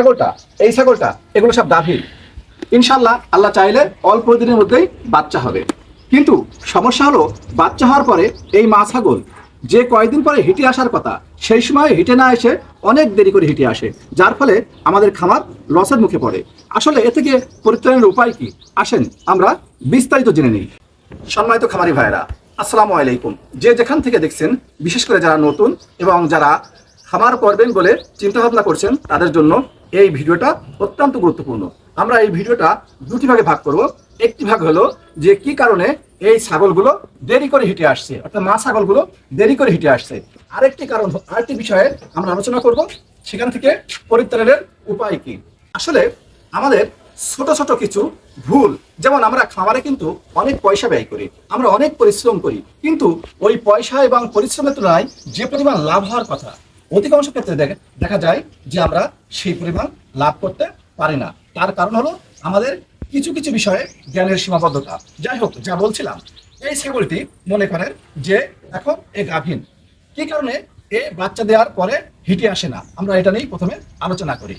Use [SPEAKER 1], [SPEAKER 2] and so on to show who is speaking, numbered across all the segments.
[SPEAKER 1] ছাগলটা এই ছাগলটা এগুলো সব গাভীর। ইনশাল্লাহ আল্লাহ চাইলে অল্প দিনের মধ্যেই বাচ্চা হবে। কিন্তু সমস্যা হলো বাচ্চা হওয়ার পরে এই মা ছাগল যে কয়েকদিন পরে হিটে আসার কথা সেই সময় হিটে না এসে অনেক দেরি করে হিটে আসে, যার ফলে আমাদের খামার লসের মুখে পড়ে। আসলে এ থেকে পরিত্রাণের উপায় কি, আসেন আমরা বিস্তারিত জেনে নিই। সম্মানিত খামারি ভাইরা, আসসালামু আলাইকুম। যে যেখান থেকে দেখছেন, বিশেষ করে যারা নতুন এবং যারা খামার করবেন বলে চিন্তা ভাবনা করছেন, তাদের জন্য এই ভিডিওটা অত্যন্ত গুরুত্বপূর্ণ। আমরা এই ভিডিওটা দুটি ভাগে ভাগ করব। একটি ভাগ হলো যে কি কারণে এই ছাগলগুলো দেরি করে হিটে আসছে, অর্থাৎ মা ছাগলগুলো দেরি করে হিটে আসছে। আরেকটি কারণ, আরেকটি বিষয়ে আমরা আলোচনা করব, সেখান থেকে পরিত্রাণের উপায় কি। আসলে আমাদের ছোট ছোট কিছু ভুল, যেমন আমরা খামারে কিন্তু অনেক পয়সা ব্যয় করি, আমরা অনেক পরিশ্রম করি, কিন্তু ওই পয়সা এবং পরিশ্রমের তুলনায় যে পরিমাণ লাভ হওয়ার কথা অধিকাংশ ক্ষেত্রে দেখা যায় যে আমরা সেই পরিমাণ লাভ করতে পারি না। তার কারণ হলো আমাদের কিছু কিছু বিষয়ে জ্ঞানের সীমাবদ্ধতা। যাই হোক, যা বলছিলাম, এই ছাগলটি মনে করেন যে এখন এ গাভীন, কি কারণে এ বাচ্চা দেওয়ার পরে হিটে আসে না, আমরা এটা নিয়েই প্রথমে আলোচনা করি।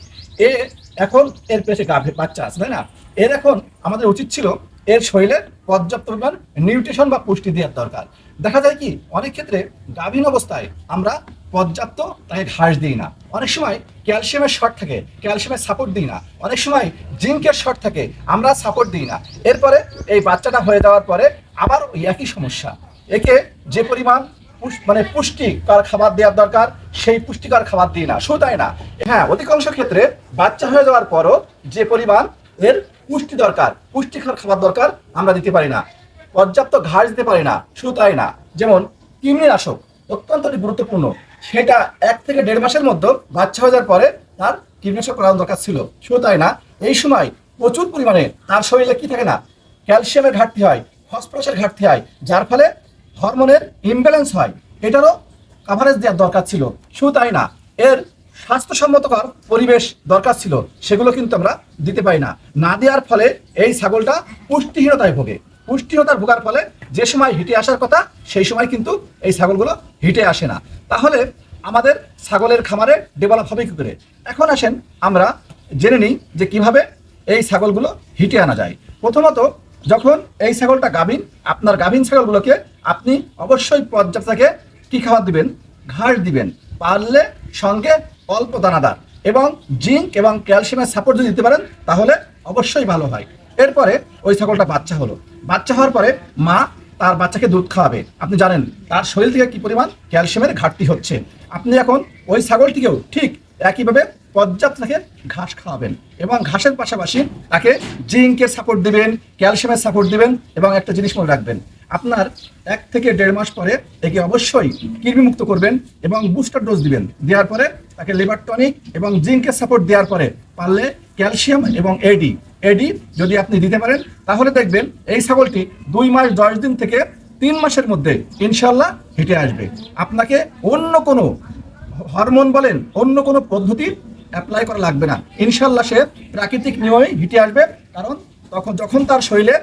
[SPEAKER 1] এখন এর পেটে বাচ্চা আছে, তাই না? এর এখন আমাদের উচিত ছিল এর শরীরে পর্যাপ্ত পরিমাণ নিউট্রিশন বা পুষ্টি দেওয়ার দরকার। দেখা যায় কি অনেক ক্ষেত্রে গাভীন অবস্থায় আমরা পর্যাপ্ত তাকে ঘাস দিই না, অনেক সময় ক্যালসিয়ামের শর্ট থাকে, ক্যালসিয়ামের সাপোর্ট দিই না, অনেক সময় জিঙ্কের শর্ট থাকে, আমরা সাপোর্ট দিই না। এরপরে এই বাচ্চাটা হয়ে যাওয়ার পরে আবার ওই একই সমস্যা। একে যে পরিমাণ পুষ্টিকর খাবার দেওয়ার দরকার সেই পুষ্টিকর খাবার দিই না। শুধু তাই না, হ্যাঁ, অধিকাংশ ক্ষেত্রে বাচ্চা হয়ে যাওয়ার পরও যে পরিমাণ এর পুষ্টি দরকার, পুষ্টিকর খাবার দরকার, আমরা দিতে পারি না, পর্যাপ্ত ঘাস দিতে পারি না। শুধু তাই না, যেমন কৃমিনাশক অত্যন্ত গুরুত্বপূর্ণ, সেটা 1 থেকে 1.5 মাসের মধ্যে বাচ্চা হয়ে যাওয়ার পরে তার কীটনাশক করানো দরকার ছিল। শুধু তাই না, এই সময় প্রচুর পরিমাণে তার শরীরে কি থাকে না, ক্যালসিয়ামের ঘাটতি হয়, ফসফরাসের ঘাটতি হয়, যার ফলে হরমোনের ইমব্যালেন্স হয়, এটারও কাভারেজ দেওয়ার দরকার ছিল। শুধু তাই না, এর স্বাস্থ্যসম্মতকর পরিবেশ দরকার ছিল, সেগুলো কিন্তু আমরা দিতে পারি না। না দেওয়ার ফলে এই ছাগলটা পুষ্টিহীনতায় ভোগে। পুষ্টিহীনতার ভোগার ফলে যে সময় হিটে আসার কথা সেই সময় কিন্তু এই ছাগলগুলো হিটে আসে না। তাহলে আমাদের ছাগলের খামারে ডেভেলপ হবে কী করে? এখন আসেন আমরা জেনে নিই যে কিভাবে এই ছাগলগুলো হিটে আনা যায়। প্রথমত, যখন এই ছাগলটা গাভীন, আপনার গাভীন ছাগলগুলোকে আপনি অবশ্যই পর্যাপ্ত থেকে কী খাবার দিবেন? ঘাস দিবেন, পারলে সঙ্গে অল্প দানাদার, এবং জিঙ্ক এবং ক্যালসিয়ামের সাপোর্ট যদি দিতে পারেন তাহলে অবশ্যই ভালো হয়। এরপরে ওই ছাগলটা বাচ্চা হলো, বাচ্চা হওয়ার পরে মা তার বাচ্চাকে দুধ খাওয়াবে। আপনি জানেন তার শরীর থেকে কী পরিমাণ ক্যালসিয়ামের ঘাটতি হচ্ছে। আপনি এখন ওই ছাগলটিকেও ঠিক একইভাবে পর্যাপ্ত থেকে ঘাস খাওয়াবেন, এবং ঘাসের পাশাপাশি তাকে জিঙ্কের সাপোর্ট দিবেন, ক্যালসিয়ামের সাপোর্ট দিবেন, এবং একটা জিনিস মনে রাখবেন, আপনার 1 থেকে 1.5 মাস পরে একে অবশ্যই কৃমিমুক্ত করবেন এবং বুস্টার ডোজ দিবেন। দেওয়ার পরে তাকে লিভার টনিক এবং জিঙ্কের সাপোর্ট দেওয়ার পরে পারলে ক্যালসিয়াম এবং এডি যদি আপনি দিতে পারেন, তাহলে দেখবেন এই ছাগলটি 2 মাস 10 দিন থেকে 3 মাসের মধ্যে ইনশাল্লাহ হিটে আসবে। আপনাকে অন্য কোনো হরমোন বলেন, অন্য কোনো পদ্ধতি অ্যাপ্লাই করা লাগবে না, ইনশাল্লাহ সে প্রাকৃতিক নিয়মে হিটে আসবে। কারণ যখন তার শরীরে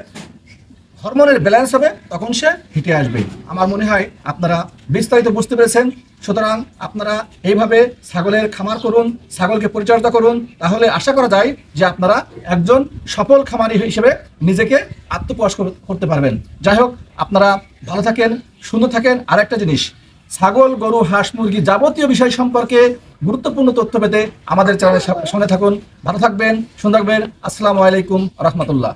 [SPEAKER 1] হরমোনের ব্যালেন্স হবে তখন সে হিটে আসবে। আমার মনে হয় আপনারা বিস্তারিত বুঝতে পেরেছেন। সুতরাং আপনারা এইভাবে ছাগলের খামার করুন, ছাগলকে পরিচর্যা করুন, তাহলে আশা করা যায় যে আপনারা একজন সফল খামারি হিসেবে নিজেকে আত্মপ্রকাশ করতে পারবেন। যাই হোক, আপনারা ভালো থাকেন, সুন্দর থাকেন। আরেকটা জিনিস, ছাগল, গরু, হাঁস, মুরগি যাবতীয় বিষয় সম্পর্কে গুরুত্বপূর্ণ তথ্য পেতে আমাদের চ্যানেলের সঙ্গে থাকুন। ভালো থাকবেন, সুন্দর থাকবেন। আসসালামু আলাইকুম রহমতুল্লাহ।